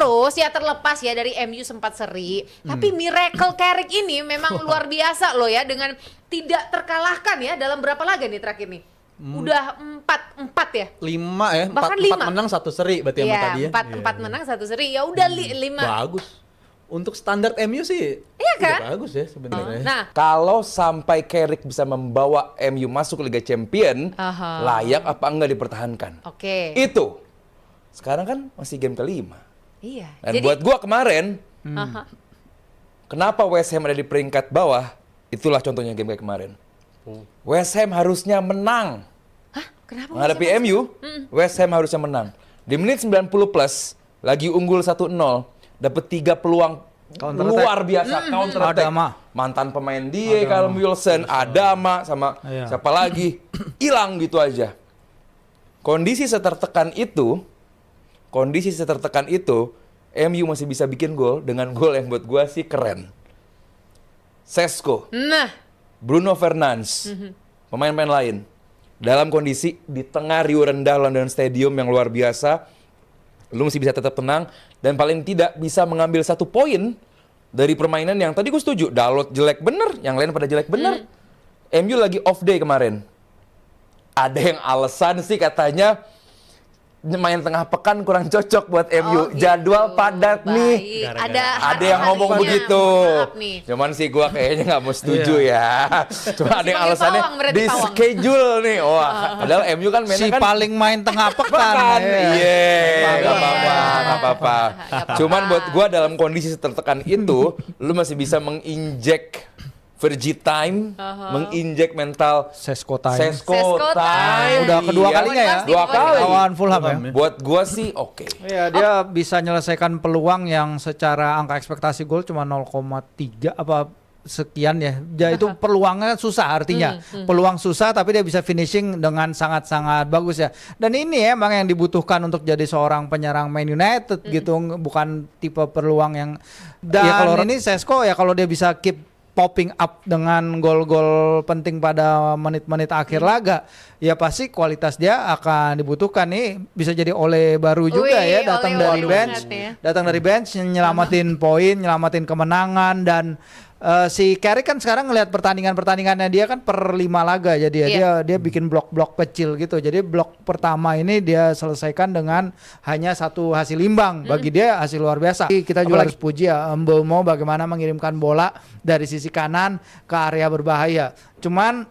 Terus ya terlepas ya dari MU sempat seri, tapi Miracle Carrick ini memang luar biasa loh ya, dengan tidak terkalahkan ya dalam berapa laga nih terakhir nih? Udah empat ya? 5 ya, Bahkan 4 menang 1 seri berarti yang tadi ya. Empat menang 1 seri, ya udah 5. Bagus. Untuk standar MU sih, Iya kan? udah bagus ya sebenarnya. Nah, Kalau sampai Carrick bisa membawa MU masuk Liga Champion, layak apa enggak dipertahankan? oke. Itu. Sekarang kan masih game kelima. Iya. Dan buat gua kemarin, kenapa West Ham ada di peringkat bawah? Itulah contohnya game kayak kemarin. West Ham harusnya menang. Hah? Kenapa? Menghadapi MU, West Ham harusnya menang. Di menit 90 plus, lagi unggul 1-0, dapat 3 peluang Counter luar biasa, counter attack. Adama. Mantan pemain dia, Callum Wilson, Adama, sama siapa lagi, hilang gitu aja. Kondisi setertekan itu, MU masih bisa bikin gol dengan gol yang buat gua sih keren. Sesko, Nah, Bruno Fernandes, pemain-pemain lain, dalam kondisi di tengah riuh rendah London Stadium yang luar biasa, lu masih bisa tetap tenang dan paling tidak bisa mengambil 1 poin dari permainan yang tadi gue setuju, Dalot jelek bener, yang lain pada jelek bener. MU lagi off day kemarin. Ada yang alasan sih katanya main tengah pekan kurang cocok buat MU. gitu. Jadwal padat nih. Ada yang ngomong hari-harinya. begitu. Maaf nih. Cuman sih gua kayaknya nggak mau setuju ya. Cuma ada yang Pakai alasannya pawang berarti, di pawang. schedule nih. Wah, padahal MU kan mainnya Si kan paling main tengah pekan. pekan. Iya. Iya, nggak Iya. apa-apa, nggak apa-apa. Nggak Cuman apa-apa. buat gua dalam kondisi tertekan itu, lu masih bisa menginjek Fergie time, menginjek mental Sesko time. Sesko Sesko time. time. Udah kedua Iya. kalinya ya. 2 kali. Lawan Fulham ya. Buat gua sih oke. Iya, dia bisa menyelesaikan peluang yang secara angka ekspektasi gol cuma 0,3 apa sekian ya. Dia itu peluangnya susah artinya. Peluang susah tapi dia bisa finishing dengan sangat-sangat bagus ya. Dan ini emang yang dibutuhkan untuk jadi seorang penyerang Man United gitu, bukan tipe peluang yang dan ini Sesko ya kalau dia bisa keep popping up dengan gol-gol penting pada menit-menit akhir laga, ya pasti kualitas dia akan dibutuhkan nih. Bisa jadi Ole baru juga Wih, ya, datang Ole dari bench, banget ya. datang dari bench nyelamatin poin, nyelamatin kemenangan dan si Carrick kan sekarang ngelihat pertandingannya dia kan per 5 laga jadi ya dia bikin blok-blok kecil gitu. Jadi blok pertama ini dia selesaikan dengan hanya 1 hasil imbang. Bagi dia hasil luar biasa. Kita juga harus puji ya Mbeumo bagaimana mengirimkan bola dari sisi kanan ke area berbahaya. Cuman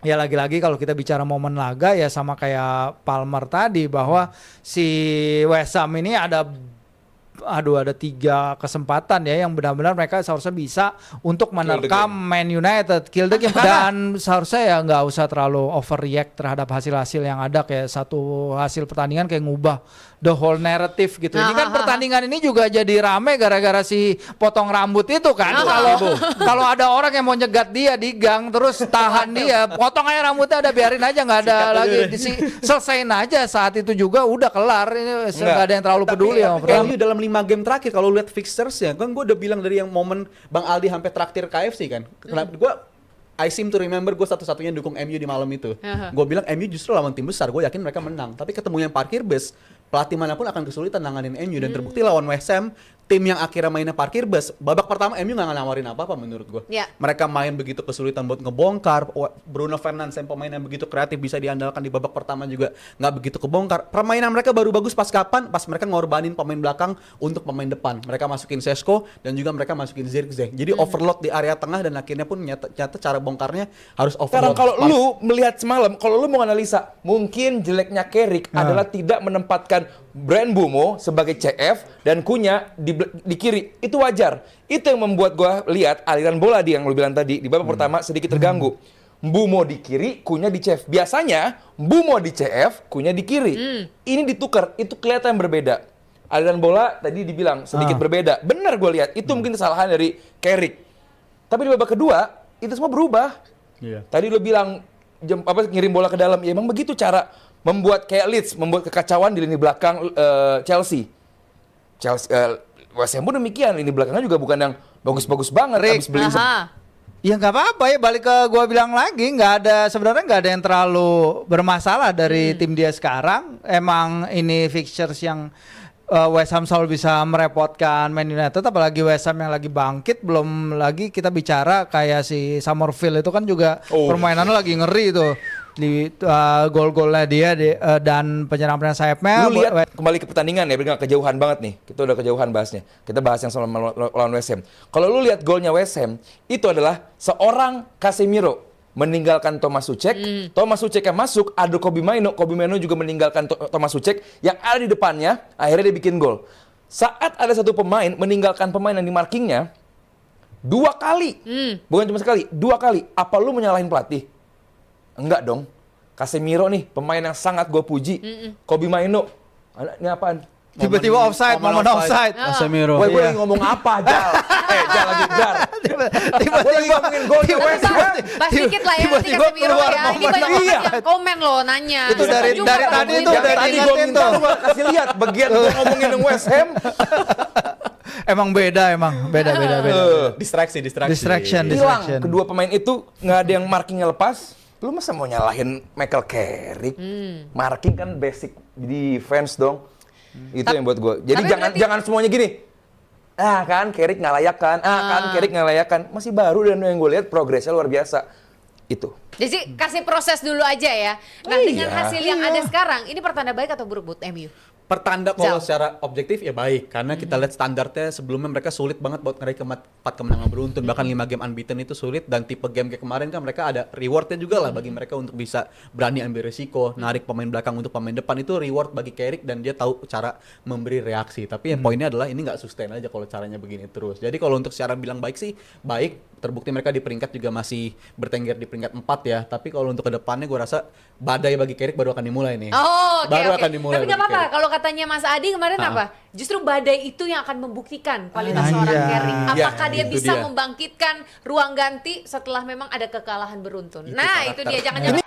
ya lagi-lagi kalau kita bicara momen laga ya sama kayak Palmer tadi bahwa si West Ham ini ada 3 kesempatan ya yang benar-benar mereka seharusnya bisa untuk menerkam Man United, kill the game, dan seharusnya ya nggak usah terlalu overreact terhadap hasil-hasil yang ada, kayak satu hasil pertandingan kayak ngubah the whole narrative gitu. Ini kan pertandingan ini juga jadi rame gara-gara si potong rambut itu kan. Kalau ada orang yang mau nyegat dia di gang terus tahan dia, potong aja rambutnya, udah biarin aja, nggak ada lagi selesain aja saat itu juga udah kelar. Ini nggak ada yang terlalu peduli sama MU dalam 5 game terakhir kalau lihat fixtures ya kan, gue udah bilang dari yang momen Bang Aldi sampai traktir KFC kan. Kenapa I seem to remember gue satu-satunya dukung MU di malam itu. Gue bilang MU justru lawan tim besar, gue yakin mereka menang. Tapi ketemu yang parkir bus, pelatih manapun akan kesulitan nanganin MU, dan terbukti lawan West Ham, tim yang akhirnya mainnya parkir bus, babak pertama MU nggak nawarin apa-apa menurut gue. Mereka main begitu kesulitan buat ngebongkar. Bruno Fernandes yang pemain yang begitu kreatif bisa diandalkan di babak pertama juga nggak begitu kebongkar. Permainan mereka baru bagus pas kapan? Pas mereka ngorbanin pemain belakang untuk pemain depan. Mereka masukin Sesko dan juga mereka masukin Zirkzee. Jadi overload di area tengah dan akhirnya pun nyata cara bongkarnya harus overload. Sekarang kalau lu melihat semalam, kalau lu mau analisa, mungkin jeleknya Carrick adalah tidak menempatkan Brand Mbeumo sebagai CF dan Cunha di kiri. Itu wajar. Itu yang membuat gua lihat aliran bola yang lu bilang tadi di babak pertama sedikit terganggu. Mbeumo di kiri, Cunha di CF. Biasanya Mbeumo di CF, Cunha di kiri. Ini ditukar, itu kelihatan berbeda. Aliran bola tadi dibilang sedikit berbeda. Benar gua lihat, itu mungkin kesalahan dari Carrick. Tapi di babak kedua itu semua berubah. Tadi lu bilang ngirim bola ke dalam, ya emang begitu cara membuat kayak Leeds, membuat kekacauan di lini belakang Chelsea. West Ham pun demikian, lini belakangnya juga bukan yang bagus-bagus banget. Habis beli ya nggak apa-apa ya, balik ke gua bilang lagi, sebenarnya nggak ada yang terlalu bermasalah dari tim dia sekarang. Emang ini fixtures yang West Ham selalu bisa merepotkan Man United, apalagi West Ham yang lagi bangkit. Belum lagi kita bicara kayak si Summerfield itu kan juga permainannya lagi ngeri tuh di gol-golnya dia dan penyerang sayapnya. Lu lihat kembali ke pertandingan ya, nggak kejauhan banget nih. Kita udah kejauhan bahasnya. Kita bahas yang soal lawan West Ham. Kalau lu lihat golnya West Ham, itu adalah seorang Casemiro meninggalkan Thomas Soucek. Thomas Soucek yang masuk, ada Kobbie Mainoo juga meninggalkan Thomas Soucek yang ada di depannya, akhirnya dia bikin gol. Saat ada satu pemain meninggalkan pemain yang di markingnya 2 kali, bukan cuma sekali, 2 kali. Apa lu menyalahin pelatih? Enggak dong. Casemiro nih, pemain yang sangat gue puji. Kobbie Mainoo, ini apaan? Tiba-tiba offside, momen offside. Casemiro. Gue lagi ngomong apa, Jal? Jal lagi Jar. Gue lagi ngomongin golnya West Ham. Bahas dikit lah ya, nanti Casemiro ya. Ini banyak banget yang komen loh, nanya. Itu dari tadi itu udah Tadi gue diingetin minta tuh. lu kasih lihat bagian gue ngomongin yang West Ham. Emang beda. Distraction. Hilang. Kedua pemain itu nggak ada yang markingnya lepas. Lu masa mau nyalahin Michael Carrick? Marking kan basic defense dong. Itu yang buat gue. Jadi jangan semuanya gini. Carrick nggak layak kan. Carrick nggak layak kan. Masih baru dan yang gue lihat progresnya luar biasa. Itu. Jadi kasih proses dulu aja ya. Nah, dengan hasil yang ada sekarang, ini pertanda baik atau buruk buat MU? Pertanda kalau secara objektif ya baik, karena kita lihat standarnya sebelumnya mereka sulit banget buat ngeraih 4 kemenangan beruntun, bahkan 5 game unbeaten itu sulit, dan tipe game kayak kemarin kan mereka ada rewardnya juga lah bagi mereka untuk bisa berani ambil risiko, narik pemain belakang untuk pemain depan, itu reward bagi Carrick dan dia tahu cara memberi reaksi. Tapi yang poinnya adalah ini nggak sustain aja kalau caranya begini terus. Jadi kalau untuk secara bilang baik sih baik, terbukti mereka di peringkat juga masih bertengger di peringkat 4 ya. Tapi kalau untuk kedepannya gue rasa badai bagi Carrick baru akan dimulai nih. Baru akan dimulai. Tapi nggak apa-apa kalau katanya Mas Adi kemarin apa? Justru badai itu yang akan membuktikan kualitas seorang Carrick. Apakah dia bisa membangkitkan ruang ganti setelah memang ada kekalahan beruntun? Nah, itu dia, jangan-jangan